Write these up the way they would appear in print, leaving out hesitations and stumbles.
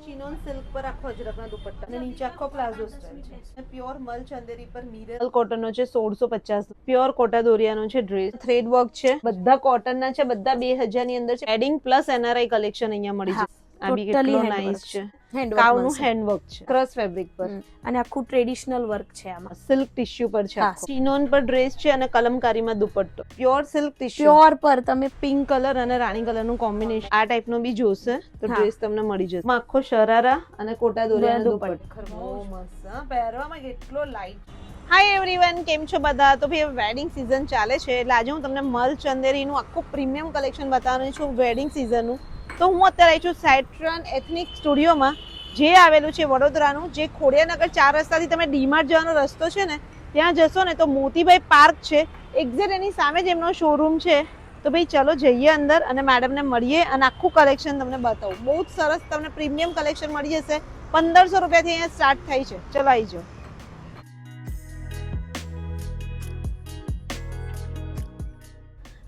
ચિનોન silk પર આખો અજરકના દુપટ્ટા અને નીચે આખો પ્લાઝો સ્ટાઇલ છે. પ્યોર મલ ચંદેરી પર મિરર કોટન નો છે 1650. પ્યોર કોટા દોરિયાનો છે ડ્રેસ. થ્રેડ વર્ક છે, બધા કોટન ના છે, બધા 2000 ની અંદર છે. એડિંગ પ્લસ એનઆરઆઈ કલેક્શન અહીંયા મળી જશે. આ બી કેટલો નાઇસ છે. કાઉનું હેન્ડવર્ક છે ક્રોસ ફેબ્રિક પર અને આખું ટ્રેડિશનલ વર્ક છે આમાં. સિલ્ક ટિશ્યુ પર છે. ચિનોન પર ડ્રેસ છે અને કલમકારીમાં દુપટ્ટો. પ્યોર સિલ્ક ટિશ્યુ પ્યોર પર તમે પિંક કલર અને રાણી કલર નું કોમ્બિનેશન આ ટાઈપ નો બી જોશે તો ડ્રેસ તમને મળી જશે. આખો શરારા અને કોટા દોરિયાનો દુપટ્ટો. બહુ મસ્ત. પહેરવામાં કેટલો લાઇટ. હાય એવરીવન, કેમ છો બધા? તો ભાઈ વેડિંગ સીઝન ચાલે છે એટલે આજે હું તમને મલ ચંદેરીનું આખું પ્રીમિયમ કલેક્શન બતાવવાની છું વેડિંગ સીઝનનું. તો હું અત્યારે આવી છું સેટ્રન એથનિક સ્ટુડિયોમાં, જે આવેલું છે વડોદરાનું, જે ખોડિયાનગર 4 રસ્તાથી તમે ડીમાર્ટ જવાનો રસ્તો છે ને ત્યાં જશો ને તો મોતીભાઈ પાર્ક છે, એક્ઝેક્ટ એની સામે જ એમનો શોરૂમ છે. તો ભાઈ ચલો જઈએ અંદર અને મેડમને મળીએ અને આખું કલેક્શન તમને બતાવું. બહુ જ સરસ તમને પ્રીમિયમ કલેક્શન મળી જશે. 1500 રૂપિયાથી અહીંયા સ્ટાર્ટ થાય છે. ચલો આવી જાઓ.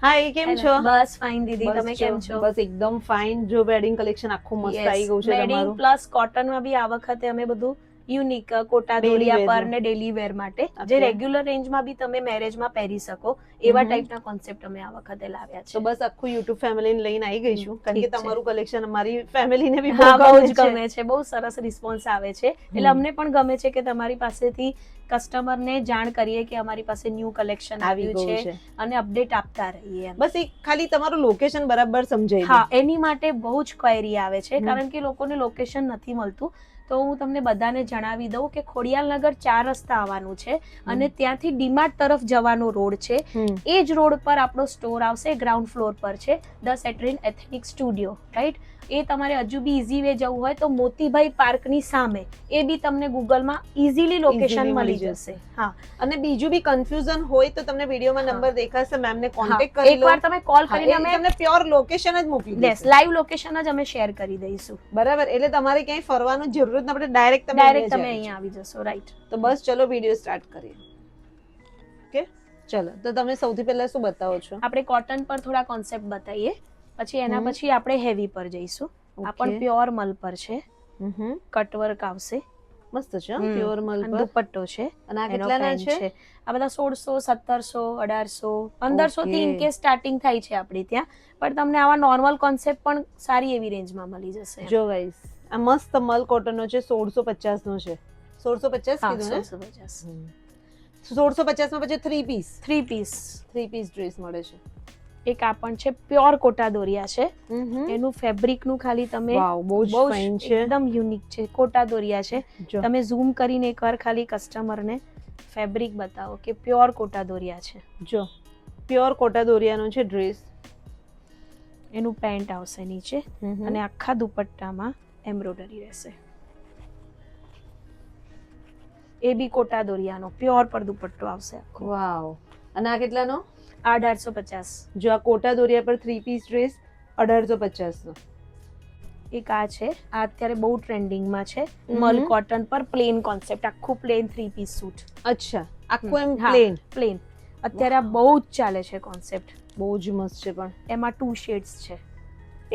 હાય, કેમ છો? બસ ફાઇન દીદી, તમે કેમ છો? બસ એકદમ ફાઇન. જો વેડિંગ કલેક્શન આખું મસ્ત આવી ગયું છે તમારું. વેડિંગ પ્લસ કોટન માં બી આ વખતે અમે બધું યુનિક કોટા દોરિયા પર ને ડેલી વેર માટે જે રેગ્યુલર રેન્જમાં બી તમે મેરેજમાં પહેરી શકો એવા ટાઈપના કોન્સેપ્ટ અમે આ વખતે લાવ્યા છે. તો બસ આખું YouTube ફેમિલીને લઈને આવી ગઈ છું, કારણ કે તમારું કલેક્શન અમારી ફેમિલીને બી બહુ જ ગમે છે. બહુ સરસ રિસ્પોન્સ આવે છે એટલે અમને પણ ગમે છે કે તમારી પાસેથી કસ્ટમરને જાણ કરીએ કે અમારી પાસે ન્યૂ કલેક્શન આવ્યું છે અને અપડેટ આપતા રહીએ. બસ એક ખાલી તમારું લોકેશન બરાબર સમજાય. હા, એની માટે બહુ જ ક્વેરી આવે છે કારણ કે લોકોને લોકેશન નથી મળતું. તો હું તમને બધાને જણાવી દઉં કે ખોડિયાલનગર 4 રસ્તા આવવાનું છે અને ત્યાંથી ડીમાર્ટ તરફ જવાનો રોડ છે. એ જ રોડ પર આપણો સ્ટોર આવશે, ગ્રાઉન્ડ ફ્લોર પર છે ધ સેટ્રન એથનિક સ્ટુડિયો, રાઈટ? એ તમારે હજુ બી ઈઝી વે જવું હોય તો મોતીભાઈ પાર્કની સામે, એ બી તમને ગૂગલમાં ઈઝીલી લોકેશન મળી જશે. હા, અને બીજું બી કન્ફ્યુઝન હોય તો તમને વિડીયોમાં નંબર દેખાશે, મેમને કોન્ટેક્ટ કરી લો. એકવાર તમે કોલ કરીને અમે તમને પ્યોર લોકેશન જ મોકલી દઈશું. યસ, લાઈવ લોકેશન જ અમે શેર કરી દઈશું. બરાબર, એટલે તમારે ક્યાંય ફરવાનું જરૂર નથી, આપણે ડાયરેક્ટ તમે અહીંયા આવી જશો. રાઈટ. તો બસ ચલો વિડીયો સ્ટાર્ટ કરીએ. ઓકે, ચલો. તો તમે સૌથી પહેલા શું બતાવો છો? આપણે કોટન પર થોડા કોન્સેપ્ટ બતાવીએ, પછી એના પછી આપણે હેવી પર જઈશું. આ પણ પ્યોર મલ પર છે, કટવર્ક આવશે. મસ્ત છે, પ્યોર મલ પર દુપટ્ટો છે. અને આ કેટલાના છે? આ બધા 1600, 1700, 1800, 1500 થી ઇન કેસ સ્ટાર્ટિંગ થાય છે આપણે ત્યાં, પણ તમને આવા નોર્મલ કોન્સેપ્ટ પણ સારી એવી રેન્જમાં મળી જશે. જો ગાઈસ, આ મસ્ત મલ કોટન નો છે, 1650 નો છે. 1650 કીધું ને? 1650. 1650 માં પછી 3 પીસ ડ્રેસ મળે છે. એક આ પણ છે, પ્યોર કોટા દોરિયા છે. એનું ફેબ્રિક નું ખાલી તમે વાવ, બહુ જ ફાઇન છે, એકદમ યુનિક છે. કોટા દોરિયા છે. તમે ઝૂમ કરીને એકવાર ખાલી કસ્ટમરને ફેબ્રિક બતાવો કે પ્યોર કોટા દોરિયા છે. જો પ્યોર કોટા દોરિયાનો છે ડ્રેસ. એનું પેન્ટ આવશે નીચે અને આખા દુપટ્ટામાં એમ્બ્રોઇડરી રહેશે. એ બી કોટા દોરિયાનો પ્યોર પર દુપટ્ટો આવશે. વાવ. અને આ કેટલાનો? 1850. જો આ કોટા દોરિયા પર 3 પીસ ડ્રેસ 1850 નો. એક આ છે, આ અત્યારે બહુ ટ્રેન્ડિંગમાં છે, મલ કોટન પર પ્લેન કોન્સેપ્ટ, આખું પ્લેન 3 પીસ સૂટ. અચ્છા, આખું એમ પ્લેન અત્યારે આ બહુ જ ચાલે છે કોન્સેપ્ટ. બહુ જ મસ્ત છે, પણ એમાં 2 શેડ્સ છે.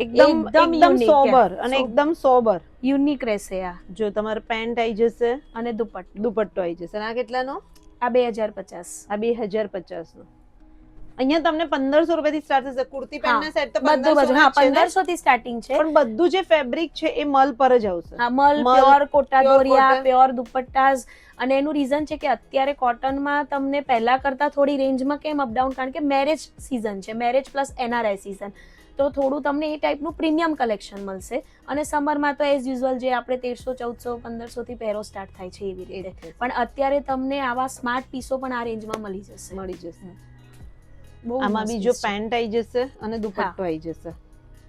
એકદમ સોબર અને એકદમ સોબર યુનિક રહેશે. આ જો તમારે પેન્ટ આવી જશે અને દુપટ્ટો આવી જશે. અને આ કેટલાનો? આ 2050. આ 2050 નો. અહીંયા તમને 1500 રૂપિયાથી સ્ટાર્ટ થશે. કુર્તી પેન્ટ ના સેટ તો 1500 થી સ્ટાર્ટિંગ છે, પણ બધું જે ફેબ્રિક છે એ મલ પર જ આવશે. હા, મલ, પ્યોર કોટા દોરિયા, પ્યોર દુપટ્ટાસ. અને એનું રીઝન છે કે અત્યારે કોટનમાં તમને પહેલા કરતા થોડી રેન્જમાં કેમ અપડાઉન, કારણ કે મેરેજ સીઝન છે, મેરેજ પ્લસ એનઆરઆઈ સીઝન, તો થોડું તમને એ ટાઈપનું પ્રીમિયમ કલેક્શન મળશે. અને સમરમાં તો એઝ યુઝ્યુઅલ જે આપણે 1300, 1400, 1500 થી પહેરો સ્ટાર્ટ થાય છે એવી રીતે, પણ અત્યારે તમને આવા સ્માર્ટ પીસો પણ આ રેન્જમાં મળી જશે. આમાં બી જો પેન્ટ આવી જશે અને દુપટ્ટો આવી જશે.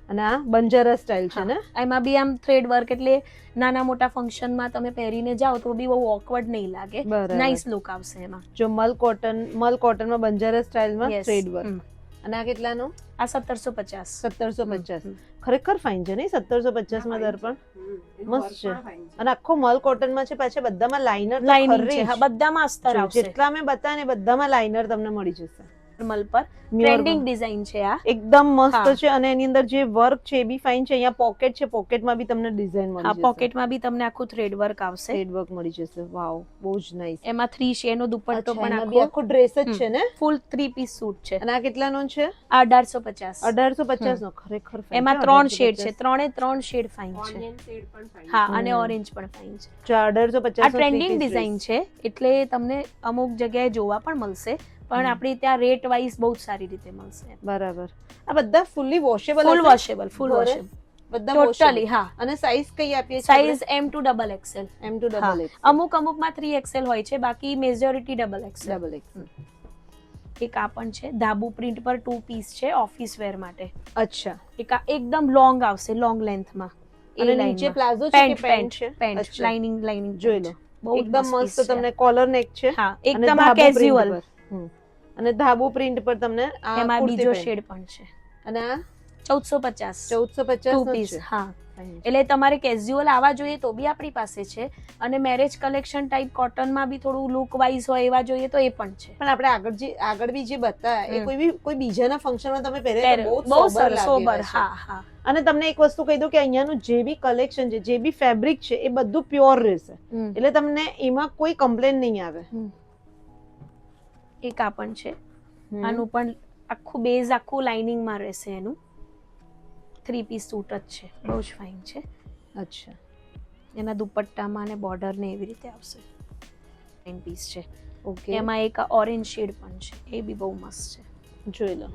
અને આ બંજારા સ્ટાઇલ છે ને, એમાં બી આમ થ્રેડ વર્ક, એટલે નાના મોટા ફંક્શનમાં તમે પહેરીને જાઓ તો બી બહુ ઓકવર્ડ નહીં લાગે, નાઇસ લુક આવશે એમાં. જો મલ કોટનમાં બંજારા સ્ટાઇલમાં થ્રેડ વર્ક. અને આ કેટલાનો? આ 1750. ખરેખર ફાઇન છે નહીં? 1750 માં દર્પણ મસ્ત છે. અને આખો મલ કોટન માં છે, પાછા બધામાં લાઇનર છે. હા, બધામાં અસ્તર આવશે. જેટલા મેં બતાવ્યા ને બધામાં લાઇનર તમને મળી જશે. મલ પર ટ્રેન્ડિંગ ડિઝાઇન છે આ. એકદમ મસ્ત હા. છે અને એની અંદર જે વર્ક છે એ બી ફાઇન છે. અહીંયા પોકેટ છે, પોકેટમાં બી તમને ડિઝાઇન હા, મળી જશે. પોકેટમાં બી તમને આખું થ્રેડ વર્ક આવશે. થ્રેડ વર્ક મળી જશે. વાવ, બહુ જ નાઈસ. એમાં 3 શેડનો દુપટ્ટો પણ આખો આખો ડ્રેસ જ છે ને? ફૂલ 3 પીસ સૂટ છે. અને આ કેટલાનો છે? આ 1850. 1850 નો. ખરેખર fine એમાં છે, 3 શેડ 1850. છે, ત્રણ શેડ ફાઇન છે. હા, અને ઓરેન્જ પણ ફાઇન છે. જો 1850 આ ટ્રેન્ડિંગ ડિઝાઇન છે એટલે તમને અમુક જગ્યાએ જોવા પણ મળશે, પણ આપણી ત્યાં રેટ વાઇઝ બહુ જ સારી રીતે મળશે. બરાબર. આ બધા ફૂલી વોશેબલ ફૂલ વોશેબલ, ફૂલ વોશેબલ બધા ટોટલી. હા, અને સાઈઝ કઈ આપીએ છીએ? Size M to XXL. M to હા, XXL. અમુકમાં 3XL હોય છે, બાકી મેજોરિટી XXL. Double XL. એક આ પણ છે, ધાબુ પ્રિન્ટ પર 2 પીસ છે ઓફિસ વેર માટે. અચ્છા. એક આ એકદમ લોંગ આવશે, લોંગ લેન્થમાં. અને નીચે પ્લાઝો છે કે પેન્ટ છે? પેન્ટ લાઇનિંગ જોઈ લો. બહુ એકદમ મસ્ત તમને કોલર નેક છે. હા, અને એકદમ આ ધાબુ print કેઝ્યુઅલ. પર. અને ધાબુ પ્રિન્ટ પર તમને આ એમાં કુર્તી બીજો પેન્ટ. શેડ પણ છે. અને આ 1450. 1450 2 નો પીસ. છે. હા, એટલે તમારે કેઝ્યુઅલ આવા જોઈએ તો બી આપણી પાસે છે, અને મેરેજ કલેક્શન ટાઈપ કોટનમાં બી થોડું લુક વાઇઝ હોય એવા જોઈએ તો એ પણ છે. પણ આપણે આગળ બી જે બતાવ્યા એ કોઈ બીજાના ફંક્શનમાં તમે પહેરે તો બહુ સોબર સરસ, સોબર. હા, હા. અને તમને એક વસ્તુ કહી દઉં કે અહીંયાનું જે બી કલેક્શન છે, જે બી ફેબ્રિક છે, એ બધું પ્યોર રહેશે. એટલે તમને એમાં કોઈ કમ્પ્લેન નહીં આવે. એક આ પણ છે, આનું પણ આખું બેઝ આખું લાઇનિંગમાં રહેશે. એનું 3 પીસ સૂટ જ છે, બહુ જ ફાઇન છે. અચ્છા. એના દુપટ્ટામાં અને બોર્ડર ને એવી રીતે આવશે. 9 પીસ છે. ઓકે. એમાં એક ઓરેન્જ શેડ પણ છે, એ બી બહુ મસ્ત છે. જોઈ લો.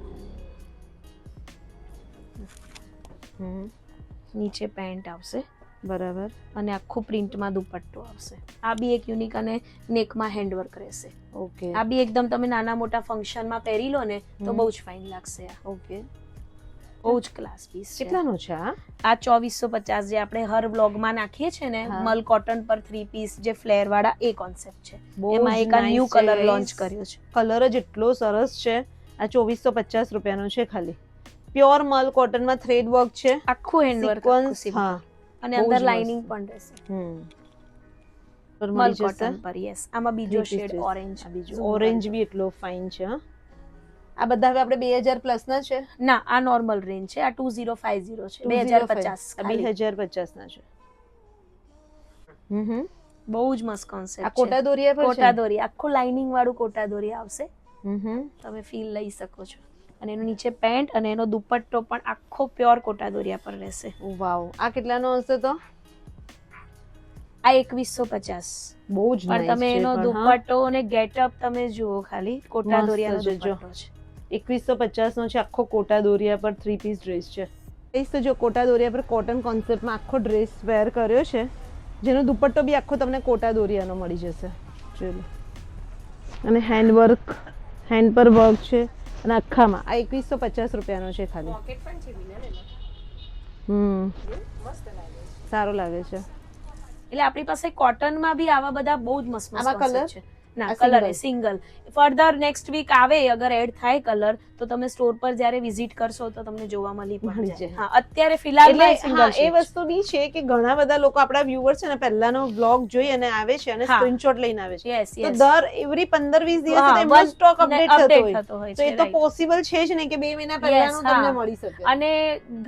નીચે પેન્ટ આવશે, બરાબર. અને આખું પ્રિન્ટમાં દુપટ્ટો આવશે. આ બી એક યુનિક અને નેકમાં હેન્ડવર્ક રહેશે. ઓકે. આ બી એકદમ તમે નાના મોટા ફંક્શનમાં પહેરી લો ને તો બહુ જ ફાઇન લાગશે. આ ઓકે. બહુ જ ક્લાસ પીસ છે. કેટલાનો છે આ? આ 2450 જે આપણે હર બ્લોગમાં નાખીએ છીએ ને, મલ કોટન પર 3 પીસ જે ફ્લેર વાળા, એ કોન્સેપ્ટ છે. એમાં એક આ ન્યુ કલર લોન્ચ કર્યો છે. કલર જ એટલો સરસ છે. આ 2450 રૂપિયાનો છે ખાલી. પ્યોર મલ કોટનમાં થ્રેડ વર્ક છે, આખું હેન્ડવર્ક, હા, અને અંદર લાઇનિંગ પણ રહેશે. મલ કોટન પર. યસ. આમાં બીજો શેડ ઓરેન્જ. ઓરેન્જ બી એટલો ફાઇન છે. આ બધા હવે આપણે 2000 પ્લસ ના છે? ના, આ નોર્મલ રેન્જ છે. આ 2050 છે. 2050. 2050 ના છે. બહુ જ મસ્ત કોન્સેપ્ટ છે. આ કોટા દોરિયા પર છે? કોટા દોરી, આખું લાઇનિંગ વાળું કોટા દોરી આવશે. તમે ફીલ લઈ શકો છો. અને એનો નીચે પેન્ટ અને એનો દુપટ્ટો પણ આખો પ્યોર કોટા દોરિયા પર રહેશે. વાવ. આ કેટલાનો હશે તો? આ 2150. બહુ જ પણ તમે એનો દુપટ્ટો અને ગેટઅપ તમે જુઓ, ખાલી કોટા દોરિયાનો દુપટ્ટો છે. 2150 નો છે. આખો કોટા દોરિયા પર 3 પીસ ડ્રેસ છે. તો જો કોટા દોરિયા પર કોટન કોન્સેપ્ટમાં આખો ડ્રેસ વેર કર્યો છે, જેનો દુપટ્ટો બી આખો તમને કોટા દોરિયાનો મળી જશે. જોઈ લો. અને હેન્ડ વર્ક, હેન્ડ પર વર્ક છે, અને આખામાં આ 2150 રૂપિયાનો છે ખાલી. પોકેટ પણ છે વિનર એમાં. મસ્ત લાગે છે. સારો લાગે છે. એટલે આપણી પાસે કોટનમાં બી આવા બધા બહુ જ મસ્ત આવા કલર છે. ના, કલર એ સિંગલ. ફર્ધર નેક્સ્ટ વીક આવે અગર એડ થાય કલર, તો તમે સ્ટોર પર જ્યારે વિઝિટ કરશો તો તમને જોવા મળી જાય. હા, અત્યારે ફિલહાલ એટલે એ વસ્તુ બી છે કે ઘણા બધા લોકો, આપણા વ્યુઅર્સ છે ને, પહેલાનો વ્લોગ જોઈ અને આવે છે અને સ્ક્રીનશોટ લઈને આવે છે. યસ, તો યસ. દર એવરી 15-20 દિવસે એમનો સ્ટોક અપડેટ થતો હોય. તો એ તો પોસિબલ છે જ નહીં કે 2 મહિના પહેલાનું તમને મળી શકે. અને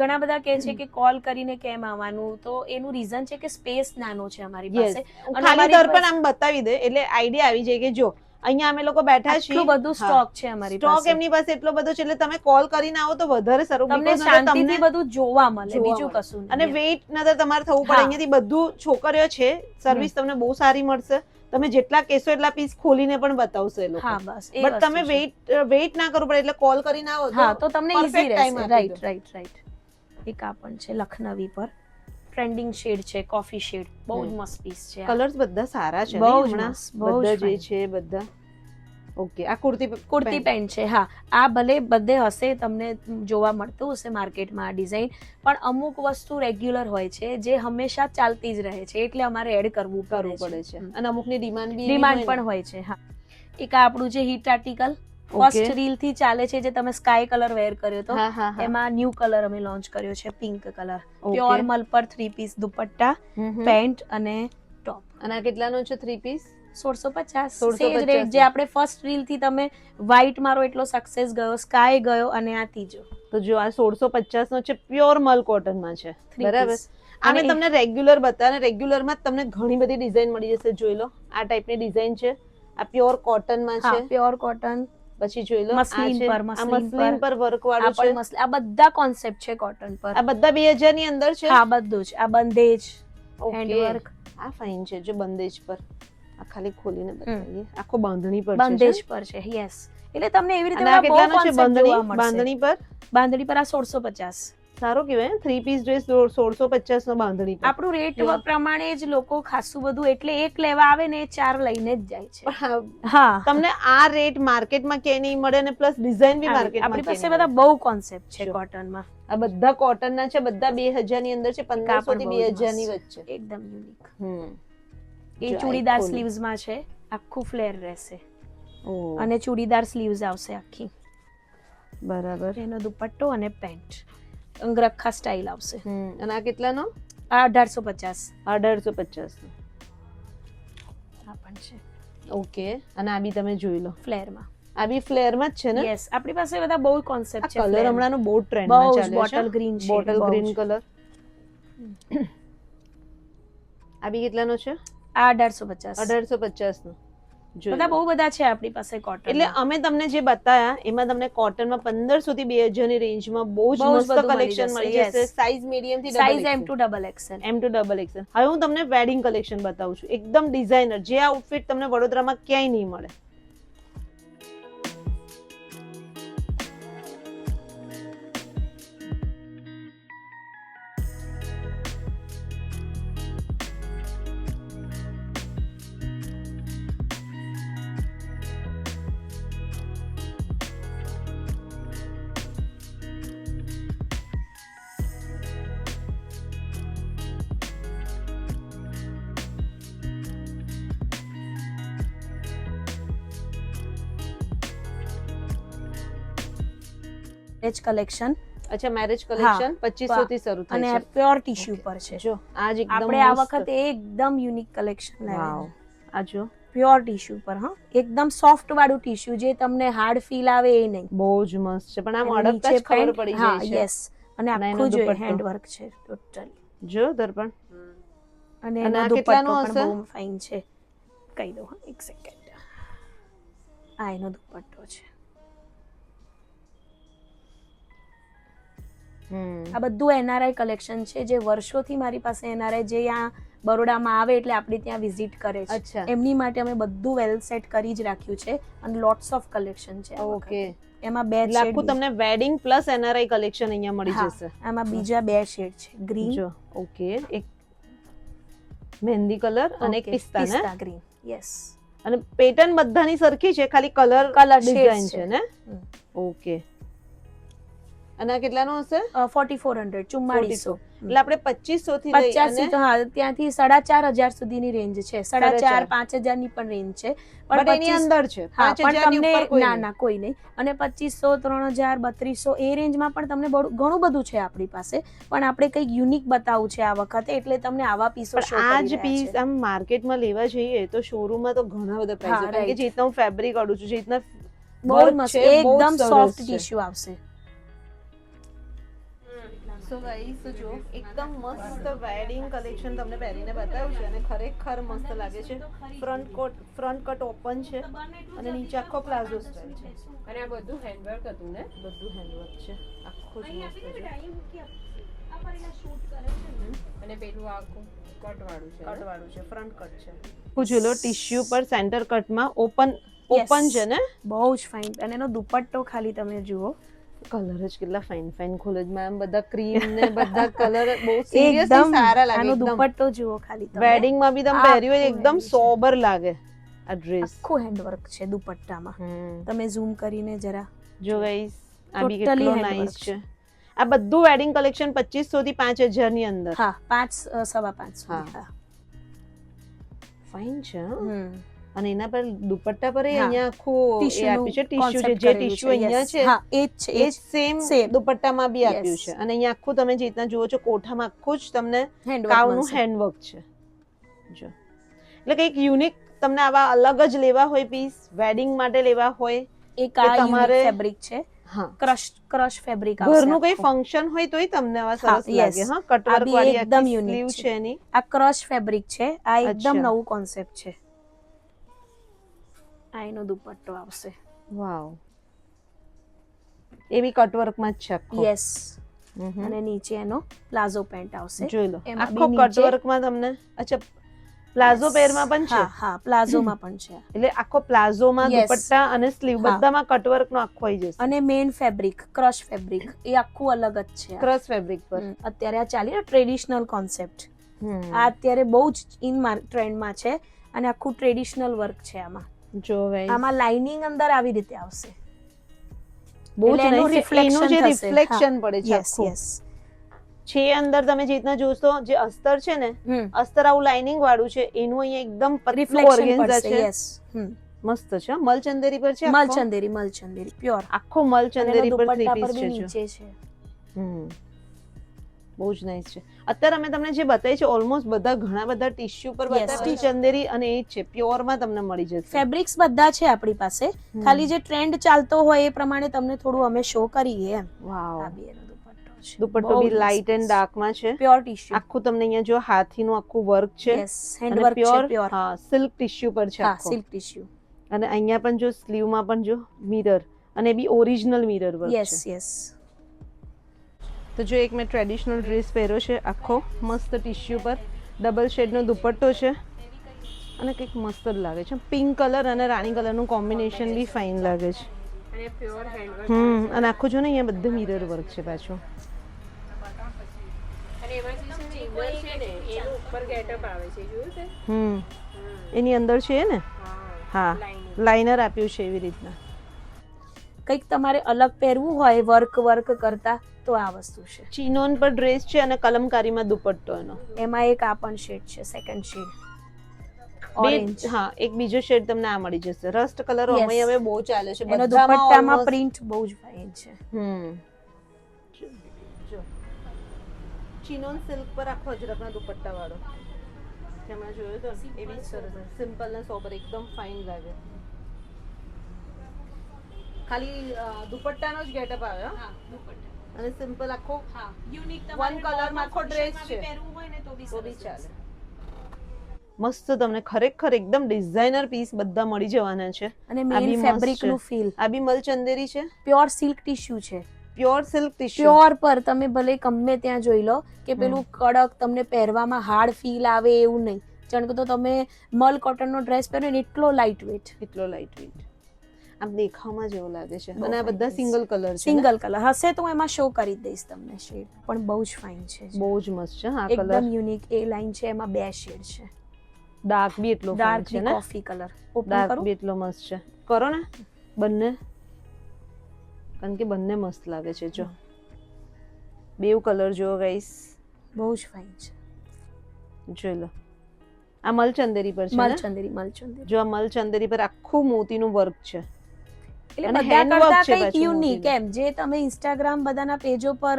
ઘણા બધા કહે છે કે કોલ કરીને કેમ આવવાનું, તો એનું રીઝન છે કે સ્પેસ નાનો છે અમારી પાસે. ખાલી દર્પણ આમ બતાવી દે એટલે આઈડિયા આવી જાય કે જો અહીંયા અમે લોકો બેઠા છીએ, એટલું બધું સ્ટોક છે અમારી પાસે. સ્ટોક એમની પાસે એટલો બધો છે, એટલે તમે કોલ કરીને આવો તો વધારે સારું. તમને શાંતિથી બધું જોવા મળે, બીજું કશું નહીં. અને વેઇટ નતર તમારે થવું પડે. અહીંયાથી બધું છોકરીઓ છે, સર્વિસ તમને બહુ સારી મળશે. તમે જેટલા કેસો એટલા પીસ ખોલીને પણ બતાવશે એ લોકો. હા, બસ. બટ તમે વેઇટ ના કરવું પડે, એટલે કોલ કરીને આવો તો તમને ઈઝી રહેશે. રાઈટ. એક આ પણ છે લખનવી પર, ટ્રેન્ડિંગ શેડ છે, કોફી શેડ. બહુ જ મસ્ત પીસ છે. કલર્સ બધા સારા છે. બહુ જ મસ્ત. બધા જે છે બધા. ઓકે. આ કુર્તી પેન્ટ છે. હા, આ ભલે બધે હશે, તમને જોવા મળતું હશે માર્કેટમાં આ ડિઝાઇન, પણ અમુક વસ્તુ રેગ્યુલર હોય છે જે હંમેશા ચાલતી જ રહે છે, એટલે અમારે એડ કરવું પડે છે. અને અમુકની ડિમાન્ડ પણ હોય છે. હા. એક આપણું જે હિટ આર્ટિકલ ફર્સ્ટ રીલ થી ચાલે છે, જે તમે સ્કાય કલર વેર કર્યો તો, એમાં ન્યુ કલર અમે લોન્ચ કર્યો છે, પિંક કલર. પ્યોર મલ પર 3 પીસ દુપટ્ટા, પેન્ટ અને ટોપ. અને આ કેટલાનો છે 3 પીસ? 1650 1650 રેટ જે આપણે ફર્સ્ટ રીલ થી તમે વ્હાઈટ મારો એટલો સક્સેસ ગયો, સ્કાય ગયો અને આ ત્રીજો. તો જો આ 1650 નો છે, પ્યોર મલ કોટન માં છે. Three બરાબર. piece. આ મેં અને તમને રેગ્યુલર બતાવ્યા, રેગ્યુલર માં તમને ઘણી બધી ડિઝાઇન મળી જશે. જોઈ લો, આ ટાઈપની ડિઝાઇન છે. આ પ્યોર કોટન માં છે. Pure cotton. પછી જોઈ લો, મસલિન પર, આ મસલિન પર વર્ક વાળું છે. આ બધા કોન્સેપ્ટ છે કોટન પર. આ બધા 2000 ની અંદર છે. હા, બધું જ. આ બંદેજ, હેન્ડ ઓકે, વર્ક. આ ફાઇન છે. જો બંદેજ પર આ ખાલી ખોલીને બતાવીએ, આખો બાંધણી પર છે. બંદેજ પર છે, યસ. એટલે તમને એવી રીતે અને આ બહુ કેટલાનો છે? concept જોવા મળશે. બાંધણી પર બાંધણી પર આ 1650. સારો કહેવાય. 3 પીસ ડ્રેસ 1650 નો બાંધણી પર. આપણું રેટ પ્રમાણે જ લોકો ખાસું બધું, એટલે એક લેવા આવે ને 4 લઈને જ જાય છે. હા, તમને આ રેટ માર્કેટમાં ક્યાંય નહીં મળે, અને પ્લસ ડિઝાઇન બી માર્કેટમાં આપણી પાસે બધા બહુ કોન્સેપ્ટ છે કોટનમાં. આ બધા કોટન ના છે, બધા 2000 ની અંદર છે, 1500 થી 2000 ની વચ્ચે. એકદમ યુનિક. જો એ આ ચૂડીદાર ખોલી. સ્લીવ્સ માં છે, આખું ફ્લેર રહેશે ઓહ, અને ચૂડીદાર સ્લીવ્સ આવશે આખી. બરાબર. એનો દુપટ્ટો અને પેન્ટ અંગરખા સ્ટાઇલ આવશે. અને આ કેટલાનો? આ 1850. 1850 નો. આ પણ છે ઓકે. અને આ બી તમે જોઈ લો, ફ્લેરમાં. આ બી ફ્લેર માં જ છે ને? યસ, આપણી પાસે બધા બહુ કોન્સેપ્ટ છે. કલર હમણાંનો બહુ ટ્રેન્ડ માં બહુ જ ચાલે છે. બોટલ ગ્રીન છે, બોટલ બહુ ગ્રીન જ. કલર. આ બી કેટલાનો છે? આ 1850. 1850 નો. જોઈ બધા લો. બહુ બધા છે આપણી પાસે કોટન. એટલે અમે તમને જે બતાયા એમાં તમને કોટનમાં 1500 થી 2000 ની રેન્જમાં બહુ જ બહુ જ મસ્ત બધું કલેક્શન મળી મળી જશે. જશે. સાઈઝ મીડિયમ થી size double M to double XL. M to double XL. હવે હું તમને વેડિંગ કલેક્શન બતાવું છું, એકદમ ડિઝાઇનર, જે આઉટફિટ તમને વડોદરામાં ક્યાંય નહીં મળે. એજ કલેક્શન અચ્છા, મેરેજ કલેક્શન 2500 થી શરૂ અને થાય છે. પ્યોર ટિશ્યુ પર છે. જો આજ એકદમ આપણે આ મસ્ત. વખતે એકદમ યુનિક કલેક્શન વાવ, લાવ્યા. આ જો પ્યોર ટિશ્યુ પર, હા, એકદમ સોફ્ટ વાળું ટિશ્યુ, જે તમને હાર્ડ ફીલ આવે એ નહીં. બહુ જ મસ્ત છે, પણ આમ અને અડકતા જ નીચે ખબર pant, પડી હા, જાય છે. યસ. અને અને એનો આખું જો દુપટ્ટો. હેન્ડ વર્ક છે ટોટલી. જો દર્પણ. અને અને એનો આ દુપટ્ટો કેટલાનો પણ હશે? બહુ ફાઇન છે. કહી દઉં, હા, એક સેકન્ડ. આ એનો દુપટ્ટો છે. આ બધું એનઆરઆઈ કલેક્શન છે, જે વર્ષોથી મારી પાસે એનઆરઆઈ જે અહીંયા બરોડામાં આવે એટલે આપણે ત્યાં વિઝિટ કરે છે. અચ્છા. એમની માટે અમે બધું વેલ સેટ કરી જ રાખ્યું છે અને લોટ્સ ઓફ કલેક્શન છે આ ઓકે. વખતે. એમાં બે એટલે શેડ, આખું તમને વેડિંગ પ્લસ એનઆરઆઈ કલેક્શન અહીંયા મળી જશે. આમાં બીજા બે શેડ છે, ગ્રીન, જો ઓકે, એક મહેંદી કલર અને એક પિસ્તા ને, પિસ્તા ગ્રીન. યસ. અને પેટર્ન બધાની સરખી છે, ખાલી કલર ડિઝાઇન છે ને? ઓકે. અને આ કેટલાનો હશે? 4400, 4400. એટલે આપણે 2500 થી લઈ 85 તો હા, ત્યાંથી 4500 સુધીની રેન્જ છે. 4500, 5000 ની પણ રેન્જ છે. પણ એની અંદર છે, હા, 5000 ની ઉપર કોઈ ના ના કોઈ નહીં. અને 2500, 3000, 3200 એ રેન્જમાં પણ તમને ઘણું બધું છે આપણી પાસે. પણ આપણે કંઈક યુનિક બતાવવું છે આ વખતે, એટલે તમને આવા પીસો શો કરી આ રહ્યા જ પીસ છે. આમ માર્કેટમાં લેવા જઈએ તો શોરૂમમાં તો ઘણા બધા પ્રાઇસ છે, કારણ કે જે રીતના હું ફેબ્રિક કાઢું છું, જે રીતના બહુ મસ્ત, એકદમ સોફ્ટ ટિશ્યુ આવશે. સો ગાઈસ, જો એકદમ મસ્ત વેડિંગ કલેક્શન તમને પહેરીને બતાવ્યું છે, અને ખરેખર મસ્ત લાગે છે. ફ્રન્ટ કટ ઓપન છે અને નીચે આખો પ્લાઝો સ્ટાઇલ છે. અને આ બધું હેન્ડવર્ક હતું ને? બધું હેન્ડવર્ક છે, આખું જ મસ્ત છે. અને પેલું આખું કટ વાળું છે. કટ વાળું છે, ફ્રન્ટ કટ છે. પૂછો લો, ટિશ્યુ પર સેન્ટર કટમાં ઓપન છે ને? બહુ જ ફાઇન. અને એનો દુપટ્ટો ખાલી તમે જુઓ, કલર જ કેટલા ફાઇન ફાઇન ખોલે છે મેમ, બધા ક્રીમ ને બધા કલર બહુ સિરિયસલી સારા લાગે. આનો એકદમ દુપટ્ટો જુઓ ખાલી તમે. વેડિંગ માં બી તમે પહેર્યું હોય એકદમ સોબર લાગે આ ડ્રેસ. આખું હેન્ડવર્ક છે દુપટ્ટામાં. તમે ઝૂમ કરીને જરા જો ગાઈસ, આ બી Totally કેટલો handwork નાઈસ છે. આ બધું વેડિંગ કલેક્શન 2500 થી 5000 ની અંદર. હા, 5, 5.5. હા, ફાઇન છે. અને એના પર દુપટ્ટા પર અહીંયા આખું એ આપ્યું છે ટિશ્યુ, જે ટિશ્યુ અહીંયા છે હા, એ જ છે, એ સેમ દુપટ્ટામાં બી આપ્યું છે. અને અહીંયા આખું તમે જે રીતના જુઓ છો, કોઠામાં આખું જ તમને કાવનું હેન્ડવર્ક છે. જો એટલે કંઈક યુનિક તમને આવા અલગ જ લેવા હોય પીસ, વેડિંગ માટે લેવા હોય, એક આ તમારે- યુનિક ફેબ્રિક છે, હા, ક્રશ ફેબ્રિક આવશે. ઘરનું કઈ આખું. ફંક્શન હોય તોય તમને આવા હા, સરસ yes. લાગે. હા, આ કટવર્ક બી વાળી એકદમ આખી unique સ્લીવ છે. છે એની. આ ક્રશ ફેબ્રિક છે, આ એકદમ અચ્છા. નવું કોન્સેપ્ટ છે. આ એનો દુપટ્ટો આવશે. વાવ, એ બી કટવર્કમાં જ છે આખો. યસ, હમ. અને નીચે એનો પ્લાઝો પેન્ટ આવશે. જોઈ લો, એમાં આખો બી નીચે- કટવર્કમાં તમને. અચ્છા, પ્લાઝો Yes. પેરમાં પણ છે. હા હા, પ્લાઝોમાં પણ છે. એટલે આખો પ્લાઝોમાં Yes. દુપટ્ટા અને સ્લીવ હા. બધામાં કટવર્ક નો આખો આવી જશે. અને મેઇન ફેબ્રિક ક્રશ ફેબ્રિક એ આખું અલગ જ છે આ. ક્રશ ફેબ્રિક પર. અત્યારે આ ચાલી રહ્યો ટ્રેડિશનલ કોન્સેપ્ટ. હમ. આ અત્યારે બહુ જ ટ્રેન્ડમાં છે અને આખું ટ્રેડિશનલ વર્ક છે આમાં. જો guys, આમાં લાઇનિંગ અંદર આવી રીતે આવશે. બહુ જ એટલે એનું nice છે. એનું જે reflection થશે. રિફ્લેક્શન પડે છે યસ આખું. યસ. છે અંદર તમે જે રીતના જોશો, જે અસ્તર છે ને, અસ્તર આવું લાઇનિંગ વાળું છે, એનું અહીંયા એકદમ પતલું રિફ્લેક્શન ઓર્ગેન્ઝા પડશે. છે. યસ. મસ્ત છે. મલચંદેરી પર છે આખો. મલચંદેરી પ્યોર. આખો મલચંદેરી પર થ્રી દુપટ્ટા પર પીસ બી છે. નીચે છે. હમ, બહુ જ નાઇસ છે. અત્યારે અમે તમને જે બતાવી છે ઓલમોસ્ટ બધા ઘણા બધા ટિશ્યુ પર Yes. બતાવી ચંદેરી, અને એ જ છે પ્યોર માં તમને મળી જશે. ફેબ્રિક્સ બધા છે આપણી પાસે. ખાલી જે ટ્રેન્ડ ચાલતો હોય એ પ્રમાણે તમને થોડું અમે શો કરીએ એમ. વાવ, આ બી એનો દુપટ્ટો છે. દુપટ્ટો બી લાઇટ એન્ડ ડાર્ક માં છે. Pure tissue. આખું તમને અહીંયા જો હાથીનું આખું વર્ક છે. યસ, હેન્ડ વર્ક છે પ્યોર. હા, સિલ્ક ટિશ્યુ પર છે હા, આખો. Silk tissue. અને અહીંયા પણ જો સ્લીવ માં પણ જો મિરર, અને એ બી ઓરિજિનલ મિરર વર્ક યસ છે. યસ. તો જો એક મેં ટ્રેડિશનલ ડ્રેસ પહેર્યો છે આખો મસ્ત ટિશ્યુ પર, ડબલ શેડનો દુપટ્ટો છે, અને કંઈક મસ્ત જ લાગે છે. પિંક કલર અને રાણી કલરનું કોમ્બિનેશન બી ફાઇન લાગે છે. અને પ્યોર હેન્ડવર્ક અને આખું જો ને અહીંયા બધું મિરર વર્ક છે પાછું. અને એમાં જે છે ને ઇનર છે ને એનું ઉપર ગેટઅપ આવે છે, જોયું છે? એની અંદર છે ને, હા, હા, lining. લાઇનર આપ્યું છે એવી રીતના. કંઈક તમારે અલગ પહેરવું હોય વર્ક કરતા તો આ વસ્તુ છે. ચિનોન પર ડ્રેસ છે અને કલમકારીમાં દુપટ્ટો એનો. એમાં એક આ પણ શેડ છે, સેકન્ડ શેડ ઓરેન્જ. હા, એક બીજો શેડ તમને આ મળી જશે. Rust colour Yes. અમે હવે બહુ ચાલે છે એનો બધામાં દુપટ્ટામાં almost. પ્રિન્ટ બહુ જ ફાઇન છે. જો ચિનોન સિલ્ક પર આખો અજરકના દુપટ્ટા વાળો તમે જોયો તો ને? એ બી સરસ, સિમ્પલ ને સોબર એકદમ ફાઇન લાગે. ખાલી દુપટ્ટાનો જ ગેટઅપ આવે. હા, અને સિમ્પલ આખો યુનિક One colour માં આખો dress છે. પહેરવું હોય ને તો તો બી ચાલે. મસ્ત, તમને ખરેખર એકદમ ડિઝાઇનર પીસ બધા મળી જવાના છે. અને આ બી મેઇન મસ્ત ફેબ્રિક છે. નું ફીલ આ બી મલચંદેરી છે, પ્યોર સિલ્ક ટિશ્યુ છે. Pure silk tissue. પ્યોર પર તમે ભલે ગમે ત્યાં જોઈ લો કે પેલું કડક તમને પહેરવામાં હાર્ડ ફીલ આવે એવું નહીં. જાણ કે તો તમે મલ કોટન નો ડ્રેસ પહેરો ને એટલો લાઇટ વેટ. એટલો લાઇટ વેટ, આમ દેખાવમાં જેવો લાગે છે. બહુ અને આ fine બધા piece. સિંગલ કલર છે. સિંગલ કલર હશે તો હું એમાં શો કરી દઈશ તમને શેડ, પણ બહુ જ ફાઇન છે. બહુ જ મસ્ત છે. હા, કલર એકદમ યુનિક. એ લાઈન છે, એમાં બે શેડ છે. ડાર્ક બી એટલો ફાઇન ડાર્ક છે ને, કોફી કલર. ઓપન ડાર્ક કરો. બી એટલો મસ્ત છે. કરો ને બંને, કારણ કે બંને મસ્ત લાગે છે. જો બેવ કલર જો ગાઈસ, બહુ જ ફાઇન છે. જોઈ લો. આ મલચંદેરી પર છે ને? મલચંદેરી. જો આ મલચંદેરી પર આખું મોતીનું વર્ક છે. એટલે અને બધા handwork કરતા છે કંઈક પાછું યુનિક મોતીનું. એમ જે તમે ઇન્સ્ટાગ્રામ બધાના પેજો પર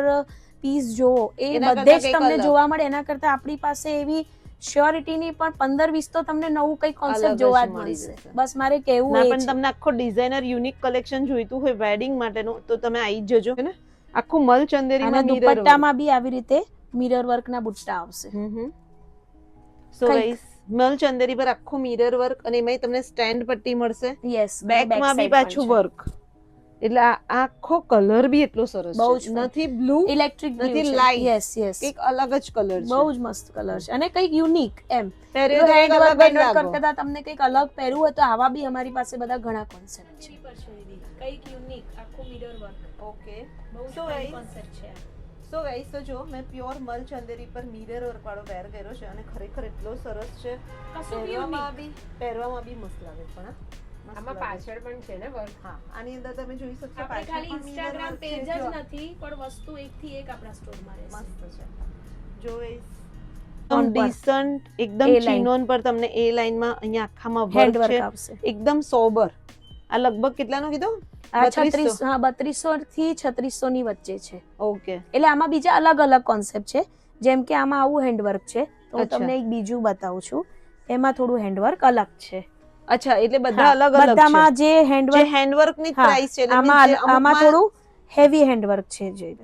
પીસ જોવો એ એના બધે કરતા જ કંઈક તમને અલગ. જોવા મળે. એના કરતા આપણી પાસે એવી શ્યોરિટીની પણ 15-20 તો તમને નવું કંઈક અલગ કોન્સેપ્ટ જ જોવા જ મળી મળશે. જશે. બસ મારે કહેવું ના, એ પણ છે. તમને આખો ડિઝાઇનર યુનિક કલેક્શન જોઈતું હોય વેડિંગ માટેનું તો તમે આવી જ જજો ને. આખું મલચંદેરીમાં અને મિરર દુપટ્ટામાં બી આવી રીતે મિરર વર્કના બુટ્ટા આવશે. સો કંઈક. ગાઈસ, મલચંદેરી પર આખું મિરર વર્ક, અને એમાંય તમને સ્ટેન્ડ પટ્ટી મળશે. યસ, બેકમાં બી પાછું વર્ક. એટલે આ આખો કલર બી એટલો સરસ બહુ છે. જ fine. નથી બ્લુ, ઇલેક્ટ્રિક નથી બ્લુ light. Yes yes. એક અલગ જ કલર છે. બહુ જ મસ્ત કલર છે અને કંઈક યુનિક એમ. પહેર્યો તો કંઈક અલગ જ લાગો. કરતા તમને કંઈક અલગ પહેરવું હોય તો આવા બી અમારી પાસે બધા ઘણા કોન્સેપ્ટ છે. કંઈક યુનિક આખું મિરર વર્ક. ઓકે. બહુ So guys, કોન્સેપ્ટ છે. સો ગાઈસ, તો જો મેં પ્યોર મલચંદેરી પર મિરર વર્ક વાળો વેર કર્યો છે, અને ખરેખર એટલો સરસ છે. કશું બી પહેરવામાં બી મસ્ત લાગે છે. પણ હા, મસ્ત આમાં લાગે છે. પાછળ પણ છે ને વર્ક. હા, આની અંદર તમે જોઈ શકશો આપણે પાછળ ખાલી પણ mirror ઇન્સ્ટાગ્રામ work પેજ છે. જ જો, નથી પણ વસ્તુ એકથી એક આપણા સ્ટોરમાં રહેશે. મસ્ત છે. જો guys, On એકદમ પર. decent, એકદમ A line. ચિનોન પર તમને એ લાઈનમાં અહીંયા આખામાં હેન્ડ વર્ક વર્ક છે. આવશે. એકદમ સોબર. આ લગભગ કેટલાનું કીધું? આ 3200? 36 હા 3200 થી 3600 ની વચ્ચે છે. ઓકે. એટલે આમાં બીજા અલગ અલગ કોન્સેપ્ટ છે. જેમ કે આમાં આવું હેન્ડવર્ક છે તો હું અચ્છા. તમને એક બીજું બતાવું છું એમાં થોડું હેન્ડવર્ક અલગ છે. અચ્છા, એટલે બધા હા, અલગ અલગ છે. બધામાં જે જે હેન્ડવર્ક હેન્ડવર્ક ની હા, પ્રાઇસ છે, એટલે means આમાં જે આમાં અમુકમાં- થોડું હેવી હેન્ડવર્ક છે જે.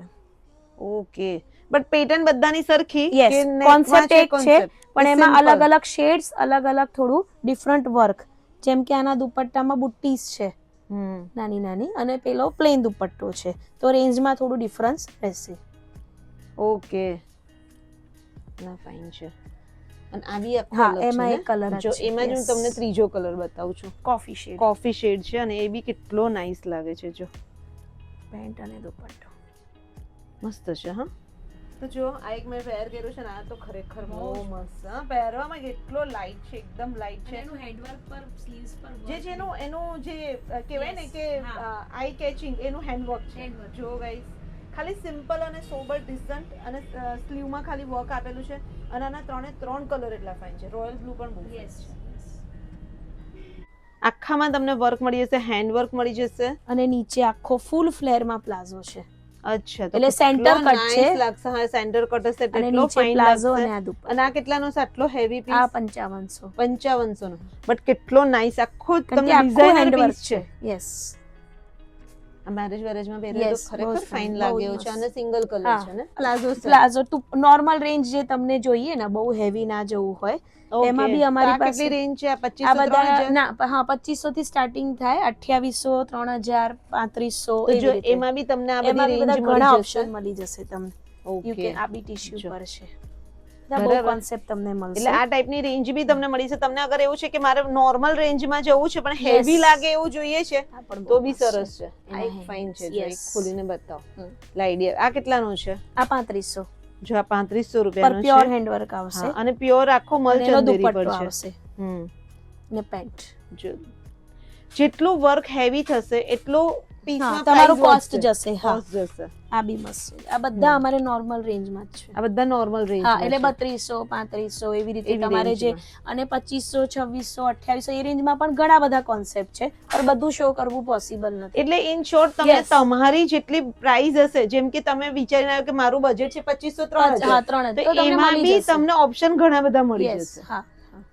ઓકે, બટ પેટર્ન બધાની સરખી યસ, કે neckમાં કોન્સેપ્ટ એક છે concept? પણ કે એમાં simple? અલગ અલગ શેડ્સ, અલગ અલગ થોડું ડિફરન્ટ વર્ક. જેમ કે આના દુપટ્ટામાં બુટ્ટીસ છે હમ. નાની નાની, અને પેલો પ્લેન દુપટ્ટો છે, તો રેન્જમાં થોડું ડિફરન્સ રહેશે. ઓકે, ના ફાઇન છે. અને આ બી આખો હા, અલગ છે એમાં ને? એક કલર જ જો છે. એમાં જ હું તમને ત્રીજો કલર બતાવું છું. કોફી શેડ, કોફી શેડ છે અને એ બી કેટલો નાઇસ લાગે છે. જો પેન્ટ અને દુપટ્ટો મસ્ત છે. હા, તો જો આ એક મેં વેર કર્યું છે ને, આ તો ખરેખર બહુ મસ્ત. હા, પહેરવામાં કેટલો લાઇટ છે, એકદમ લાઇટ છે. એનું હેન્ડવર્ક પર, સ્લીવ્સ પર જે છે એનું જે કહેવાય ને કે આઈ કેચિંગ, એનું હેન્ડવર્ક છે. જો ગાઈસ, ખાલી સિમ્પલ અને સોબર ડિસન્ટ, અને સ્લીવમાં ખાલી વર્ક આપેલું છે. અને આના ત્રણ કલર એટલા ફાઇન છે. રોયલ બ્લુ પણ બહુ ફાઇન છે. આખામાં તમને વર્ક મળી જશે, હેન્ડ વર્ક મળી જશે. અને નીચે આખો ફૂલ ફ્લેરમાં પ્લાઝો છે. અચ્છા, તો એટલે સેન્ટર કટ છે. નાઇસ લાગશે. હા, સેન્ટર કટ હશે અને એટલો નીચે ફાઇન પ્લાઝો લાગશે. અને આ દુપટ્ટો. અને આ કેટલાનો છે આટલો હેવી પીસ? આ 5500. 5500 નો. બટ કેટલો નાઇસ, આખો કારણ તમને કે આખું ડિઝાઇનર હેન્ડવર્ક પીસ છે. છે. યસ, આ મેરેજમાં પહેરે તો Yes, બહુ ખરેખર જ ફાઇન fine, લાગે બહુ જ એવું છે. મસ્ત. અને સિંગલ કલર હા. છે ને, પ્લાઝો છે. પ્લાઝો નોર્મલ રેન્જ જે તમને જોઈએ ને, બહુ હેવી ના જવું હોય, Okay. એમાં બી તો અમારી આ કેટલી પાસે રેન્જ છે? આ આ 2500 બધા 3000? ના, હા, 2500 થી સ્ટાર્ટિંગ થાય, 2800, 3000, 3500 તો જો એવી રીતે. એમાં બી તમને આ બધી એમાં બી રેન્જ બધા મળી ઘણા જશે. ઓપ્શન મળી જશે તમને. યુ ઓકે, કેન, આ બી ટીશ્યુ જો. પર છે. બધા બહુ બરાબર. કોન્સેપ્ટ તમને એટલે મળશે. આ ટાઈપની રેન્જ બી તમને મળી છે. તમને અગર એવું છે કે મારે નોર્મલ રેન્જમાં જવું છે પણ Yes. હેવી લાગે એવું જોઈએ છે, આ પણ બહુ તો બી મસ્ત સરસ છે. આ એના એક ફાઇન છે. hands, જો yes. એક ખોલીને બતાવો. લાઈડિયર. આ કેટલાનું છે? આ 3500 જો આ 3500 પર રૂપિયાનો પ્યોર છે. હેન્ડવર્ક આવશે. હા, અને પ્યોર આખો મલ અને એનો ચંદેરી પર દુપટ્ટો છે. આવશે હમ. ને પેન્ટ. જો જેટલું વર્ક હેવી થશે એટલું હા, પીસમાં તમારું પ્રાઇસ કોસ્ટ જશે. હા, કોસ્ટ જશે. આ બી મસ્ત છે. આ બધા અમારે નોર્મલ રેન્જમાં જ છે. આ બધા નોર્મલ રેન્જ હા, એટલે 3200, 3500 એવી રીતે એવી તમારે જે, રેન્જમાં. અને 2500, 2600, 2800 એ રેન્જમાં પણ ઘણા બધા કોન્સેપ્ટ છે, પણ બધું શો કરવું પોસિબલ નથી. એટલે ઇન શોર્ટ તમે Yes. તમારી જેટલી પ્રાઇસ હશે, જેમ કે તમે વિચારીને આવ્યો કે મારું બજેટ છે 2500 હા, 3000 તો તમને એમાં મળી બી જશે. તમને ઓપ્શન ઘણા બધા મળી Yes, જશે. હા.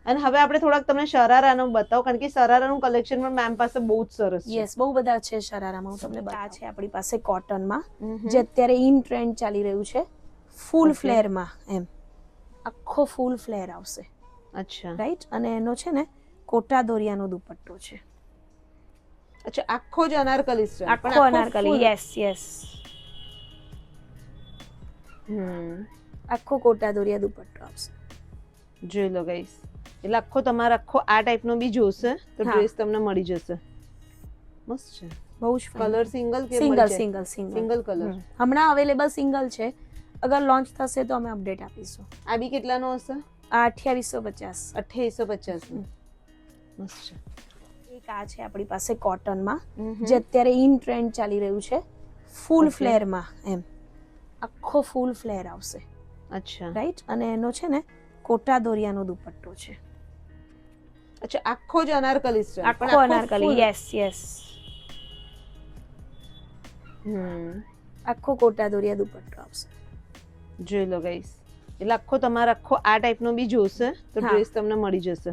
અને હવે આપણે થોડાક તમને શરારાનું બતાવો, કારણ કે શરારાનું કલેક્શન પણ મેમ પાસે બહુ જ સરસ છે. યસ, બહુ બધા છે શરારામાં. હું તમને આ છે આપણી પાસે કોટનમાં, હમ. જે અત્યારે ઇન ટ્રેન્ડ ચાલી રહ્યું છે, ફૂલ Okay. ફ્લેરમાં. એમ આખો ફૂલ ફ્લેર આવશે, અચ્છા. રાઈટ? અને એનો છે ને કોટા દોરિયાનો દુપટ્ટો છે. અચ્છા, આખો જ અનારકલી છે. આખો અનારકલી. Yes, yes. આખો કોટા દોરિયા દુપટ્ટો આવશે. જોઈ લો ગાઈસ. એટલે આખો તમારે આખો આ ટાઈપનો બી જોશે તો હા. ડ્રેસ તમને મળી જશે. મસ્ત છે. બહુ જ કલર સિંગલ કે સિંગલ મળી જાય? Single single single colour. હમણાં અવેલેબલ સિંગલ છે. અગર લોન્ચ થશે તો અમે અપડેટ આપીશું. આ બી કેટલાનો હશે? આ 2850. 2850 નો. મસ્ત છે. એક આ છે આપણી પાસે કોટનમાં, હમ. જે અત્યારે ઇન ટ્રેન્ડ ચાલી રહ્યું છે, ફૂલ Okay. ફ્લેરમાં. એમ આખો ફૂલ ફ્લેર આવશે, અચ્છા. રાઈટ? અને એનો છે ને કોટા દોરિયાનો દુપટ્ટો છે. અચ્છા, આખો જ અનારકલી છે. આખો અનારકલી. Yes, yes. આખો કોટા દોરિયા દુપટ્ટો આવશે. જોઈ લો ગાઈસ. એટલે આખો તમારે આખો આ ટાઈપનો બી જોશે તો હા. ડ્રેસ તમને મળી જશે.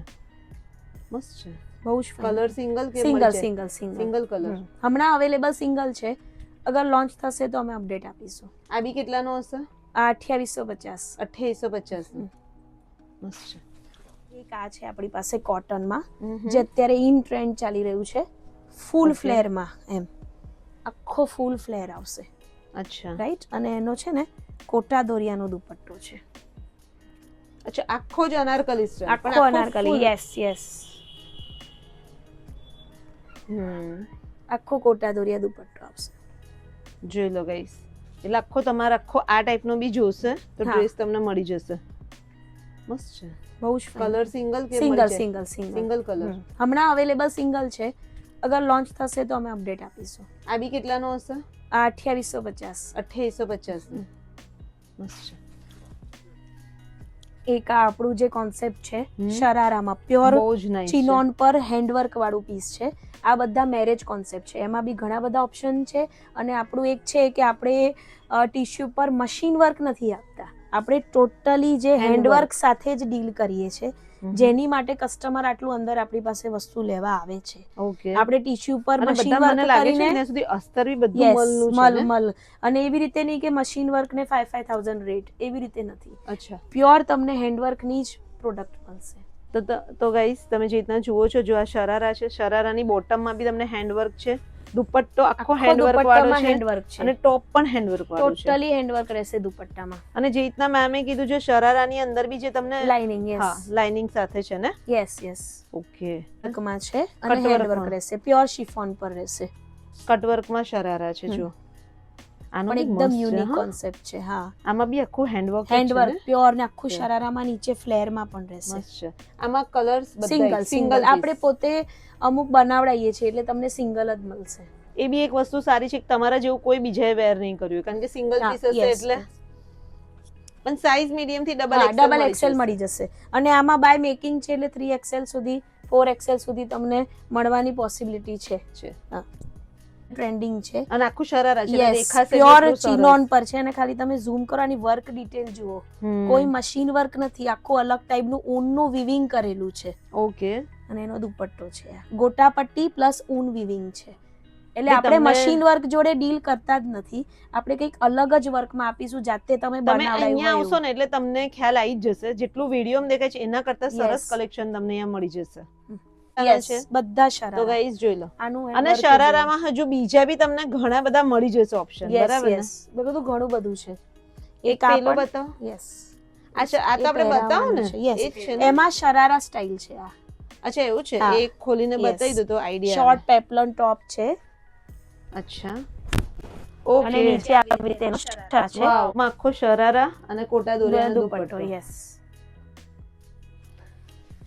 મસ્ત છે. બહુ જ કલર સિંગલ કે સિંગલ મળી જાય? Single single single colour. હમણાં અવેલેબલ સિંગલ છે. અગર લોન્ચ થશે તો અમે અપડેટ આપીશું. આ બી કેટલાનો હશે? આ 2850. 2850 નો. મસ્ત છે. એક આ છે આપણી પાસે કોટનમાં, હમ. જે અત્યારે ઇન ટ્રેન્ડ ચાલી રહ્યું છે, ફૂલ Okay. ફ્લેરમાં. એમ આખો ફૂલ ફ્લેર આવશે, અચ્છા. રાઈટ? અને એનો છે ને કોટા દોરિયાનો દુપટ્ટો છે. અચ્છા, આખો જ અનારકલી છે. આખો અનારકલી. Yes, yes. આખો કોટા દોરિયા દુપટ્ટો આવશે. જોઈ લો ગાઈસ. એટલે આખો તમારે આખો આ ટાઈપનો બી જોશે તો હા. ડ્રેસ તમને મળી જશે. મસ્ત છે. બહુ જ કલર સિંગલ કે સિંગલ મળી જાય? Single single single colour. હમણાં અવેલેબલ સિંગલ છે. અગર લોન્ચ થશે તો અમે અપડેટ આપીશું. આ બી કેટલાનો હશે? આ 2850. 2850 નો. મસ્ત છે. એક આ આપણું જે કોન્સેપ્ટ છે શરારામાં, પ્યોર બહુ જ નાઇસ છે. ચિનોન પર હેન્ડવર્ક વાળું પીસ છે. આ બધા મેરેજ કોન્સેપ્ટ છે. એમાં બી ઘણા બધા ઓપ્શન છે. અને આપણું એક છે કે આપણે ટીશ્યુ પર મશીન વર્ક નથી આપતા, આપણે ટોટલી જે Handwork. હેન્ડવર્ક સાથે જ ડીલ કરીએ છીએ, જેની માટે કસ્ટમર આટલું અંદર આપણી પાસે વસ્તુ લેવા આવે છે. ઓકે આપણે ટીશ્યુ પર અને મશીન બધા મને વર્ક લાગે છે કરીને ત્યાં સુધી અસ્તર બી બધું યસ મલનું છે ને? મલ અને એવી રીતે નહીં કે મશીન વર્ક ને 5,000 રેટ, એવી રીતે નથી. અચ્છા પ્યોર તમને હેન્ડવર્ક ની જ પ્રોડક્ટ મળશે. તો ગાઈસ તમે જે રીતના જુઓ છો, જો આ શરારા છે, શરારાની બોટમમાં બી તમને હેન્ડવર્ક છે, દુપટ્ટો આખો હેન્ડવર્ક વાળો છે હેન્ડવર્ક છે અને ટોપ પણ હેન્ડવર્ક વાળું છે. ટોટલી હેન્ડવર્ક રહેશે દુપટ્ટામાં. અને જે રીતના મેમે કીધું છે, શરારાની અંદર બી જે તમને લાઇનિંગ હા યસ લાઇનિંગ સાથે છે ને? યસ ઓકે વર્કમાં છે અને કટવર્કમાં. હેન્ડવર્ક રહેશે, પ્યોર શિફોન પર રહેશે. કટવર્કમાં શરારા છે જો. આનો પણ બી એકદમ મસ્ત છે, યુનિક હા. કોન્સેપ્ટ છે. હા, આમાં બી આખું હેન્ડવર્ક છે હેન્ડવર્ક ને? પ્યોર ને આખું છે. શરારામાં નીચે ફ્લેરમાં પણ રહેશે. મસ્ત છે. આમાં કલર્સ સિંગલ બધા સિંગલ આપણે પોતે અમુક બનાવડાવીએ છીએ એટલે તમને સિંગલ જ મળશે. એ બી એક વસ્તુ સારી છે કે તમારા જેવું કોઈ બીજાએ વેર નહીં કર્યું, કારણ કે સિંગલ હા, પીસ હશે yes, એટલે yes. પણ સાઈઝ મીડિયમ થી હા, ડબલ ડબલ એક્સેલ મળી જશે. અને આમાં બાય મેકિંગ છે એટલે 3XL સુધી 4XL સુધી તમને મળવાની પોસિબિલિટી છે. હા, ટ્રેન્ડિંગ છે. અને આખું શરારા છે, યસ, દેખાશે પ્યોર એટલું સરસ. ચિનોન પર છે અને ખાલી તમે ઝૂમ કરો અને વર્ક ડિટેલ જુઓ. કોઈ મશીન વર્ક નથી, આખું અલગ ટાઈપનું ઊનનું વિવિંગ કરેલું છે. ઓકે અને એનો દુપટ્ટો છે આ. ગોટા પટ્ટી પ્લસ ઊન વિવિંગ છે. એટલે એ આપણે તમને- મશીન વર્ક જોડે ડીલ કરતા જ નથી, આપણે કંઈક અલગ જ વર્કમાં આપીશું, જાતે તમે તમે બનાવડાયું અહીંયા હોય આવશો એવું. ને એટલે તમને ખ્યાલ આવી જ જશે, જેટલું વિડીયો દેખાય છે એના કરતા સરસ Yes. કલેક્શન તમને અહીંયા મળી જશે. Yes, છે બધા તો શરારા. ગાઈસ જોઈ લો. આનું અને શરારામાં હજુ બીજા બી તમને ઘણા બધા મળી જશે ઓપ્શન, બરાબર ને? યસ બધું ઘણું બધું છે. એક પેલો બતાવો. યસ અચ્છા આ તો આપણે બતાવો ને, એ જ છે ને? એમાં શરારા સ્ટાઇલ છે આ. અચ્છા એવું છે, હા. એક ખોલીને Yes. બતાવી દો તો આઈડિયા શોર્ટ પેપ્લન ટોપ છે અચ્છા અને ઓકે નીચે આવી રીતે એનો શરારા છે. વાવ માં આખો શરારા અને કોટા દોરીનો દુપટ્ટો દુપટ્ટો. યસ.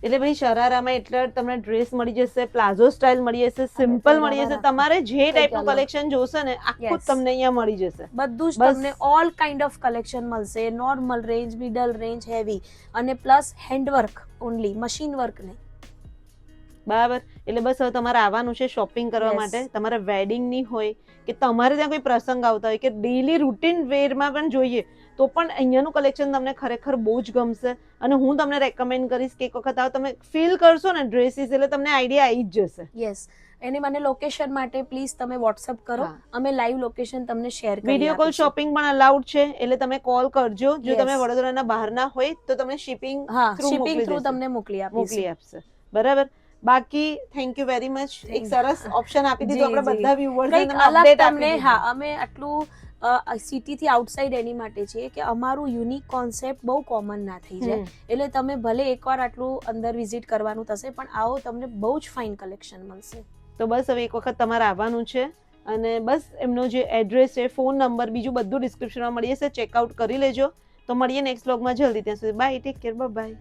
એટલે ભાઈ શરારામાં એટલે તમને ડ્રેસ મળી જશે, પ્લાઝો સ્ટાઇલ મળી જશે, સિમ્પલ મળી જશે, તમારે જે ટાઈપનું અલગ. કલેક્શન જોશે ને આખું Yes. તમને અહીંયા મળી જશે. બધું જ બસ. તમને ઓલ કાઇન્ડ ઓફ કલેક્શન મળશે, normal range, middle range, heavy અને plus handwork only, machine work નહીં. બરાબર, એટલે બસ હવે તમારે આવવાનું છે શોપિંગ કરવા Yes. માટે. તમારે વેડિંગ ની હોય કે તમારે ત્યાં કોઈ પ્રસંગ આવતા હોય કે ડેલી રૂટીન વેરમાં પણ જોઈએ તો પણ અહીંયાનું કલેક્શન તમને ખરેખર બહુ જ ગમશે. અને હું તમને રેકમેન્ડ કરીશ કે એક વખત આવો તમે ફીલ કરશો ને ડ્રેસીસ એટલે તમને આઈડિયા આવી જ જશે. યસ, એને મને લોકેશન માટે પ્લીઝ તમે વોટ્સઅપ કરો, હા. અમે લાઈવ લોકેશન તમને શેર કરી વિડીયો કોલ આપીશું. શોપિંગ પણ અલાઉડ છે, એટલે તમે કોલ કરજો. જો Yes. તમે વડોદરાના બહારના હોય તો તમને શિપિંગ હા, થ્રુ શિપિંગ મોકલી થ્રુ દેશે. તમને મોકલી મોકલી આપીશું. આપશે. બરાબર, બાકી થેન્ક યુ વેરી મચ. એક સરસ ઓપ્શન આપી દીધું જી, આપણે જી. બધા વ્યુઅર્સ કંઈક અલગ તમને, હા, અમે આટલું સિટી થી આઉટસાઇડ એની માટે છીએ કે અમારું યુનિક કોન્સેપ્ટ બહુ કોમન ના થઈ જાય. એટલે તમે ભલે એકવાર આટલું અંદર વિઝિટ કરવાનું થશે પણ આવો, તમને બહુ જ ફાઇન કલેક્શન મળશે. તો બસ હવે એક વખત તમારે આવવાનું છે અને બસ એમનો જે એડ્રેસ છે, ફોન નંબર, બીજું બધું ડિસ્ક્રિપ્શનમાં મળી જશે, ચેકઆઉટ કરી લેજો. તો મળીએ નેક્સ્ટ વ્લોગમાં જલ્દી. ત્યાં સુધી બાય, ટેક કેર, બાય.